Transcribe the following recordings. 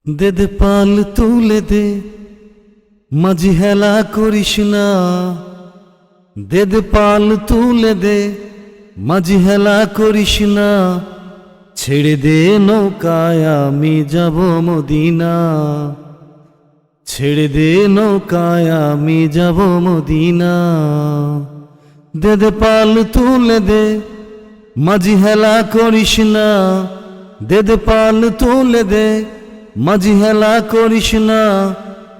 দে দে পাল তুলে দে, মাঝি হেলা করিস না। দে দে পাল তুলে দে, মাঝি হেলা করিস না। ছেড়ে দে নৌকায় আমি যাব মদিনা। ছেড়ে দে নৌকায় আমি যাব মদিনা। দে দে পাল তুলে দে, মাঝি হেলা করিস না। দে দে পাল তুলে দে, মাঝি হেলা করিস না।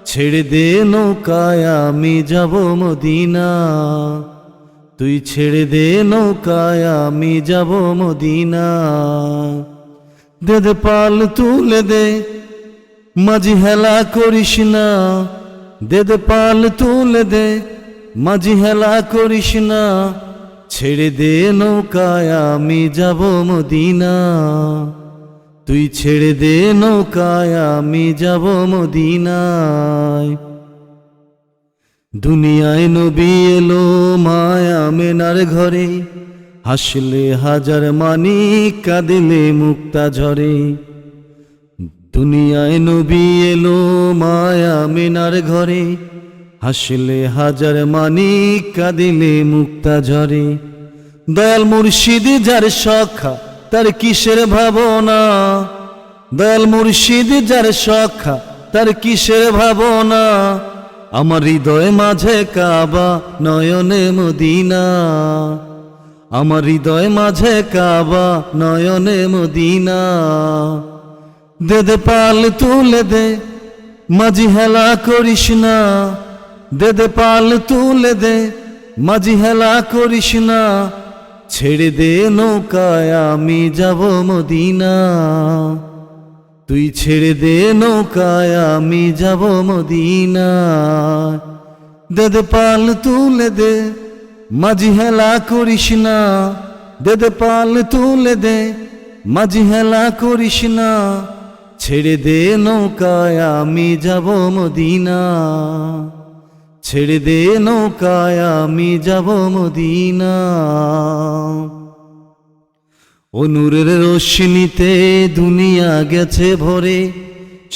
ছেড়ে দে নৌকায় আমি যাব মদিনা। তুই ছেড়ে দে নৌকায় আমি যাব মদিনা। দে দে পাল তুলে দে, মাঝি হেলা করিস না। দে দে পাল তুলে দে, মাঝি হেলা করিস না। ছেড়ে দে নৌকায় আমি যাব মদিনা। তুই ছেড়ে দে নৌকায় আমি যাব মদিনায়। দুনিয়ায় নবী এলো মায়া মেনার ঘরে, হাসলে হাজার মানিক কাঁদিলে মুক্তা ঝরে। দুনিয়ায় নবী এলো মায়া মেনার ঘরে, হাসলে হাজার মানিক কাঁদিলে মুক্তা ঝরে। দয়াল মুর্শিদ যার সখা তার কিসের ভাবনা। দয়াল মুর্শিদ যার সখা তার কিসের ভাবনা। আমার হৃদয় মাঝে কাবা নয়নে মদিনা। আমার হৃদয় মাঝে কাবা নয়নে মদিনা। দে দে পাল তুলে দে, মাঝি হেলা করিস না। দে দে পাল তুলে দে, মাঝি হেলা করিস না। ছেড়ে দে নৌকায় আমি যাব মদিনা। তুই ছেড়ে দে নৌকায় আমি যাব মদিনা। দে দে পাল তুলে দে, মাঝি হেলা করিস না। দে দে পাল তুলে দে, মাঝি হেলা করিস না। ছেড়ে দে নৌকায় আমি যাব মদিনা। ছেড়ে দে নৌকায় আমি যাব মদিনা। ও নূরের রোশনীতে দুনিয়া গেছে ভরে,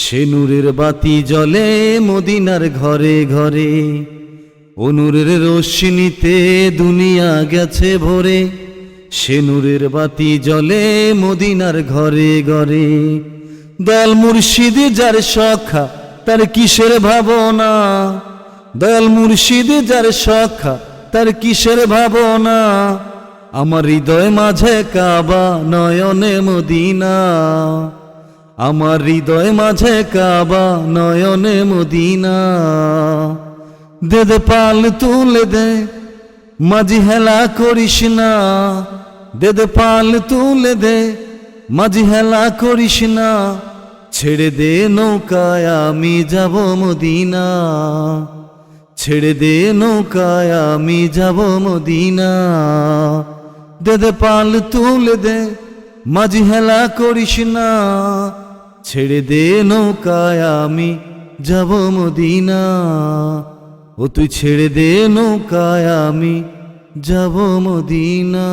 সে নূরের বাতি জ্বলে মদিনার ঘরে ঘরে। ও নূরের রোশনীতে দুনিয়া গেছে ভরে, সে নূরের বাতি জ্বলে মদিনার ঘরে ঘরে। দয়াল মুর্শিদ যার সখা তার কিসের ভাবনা। দয়াল মুর্শিদ যার সখা তার কিসের ভাবনা। আমার হৃদয় মাঝে কাবা নয়নে মদিনা। আমার হৃদয় মাঝে কাবা নয়নে মদিনা। দে দে পাল তুলে দে, মাঝি হেলা করিস না। দে দে পাল তুলে দে, মাঝি হেলা করিস না। ছেড়ে দে নৌকায় আমি যাব মদিনা। ছেড়ে দে নৌকায় আমি যাব মদিনা। দে দে পাল তুলে দে, মাঝি হেলা করিস না। ছেড়ে দে নৌকায় আমি যাব মদিনা। ও তুই ছেড়ে দে নৌকায় আমি যাব মদিনা।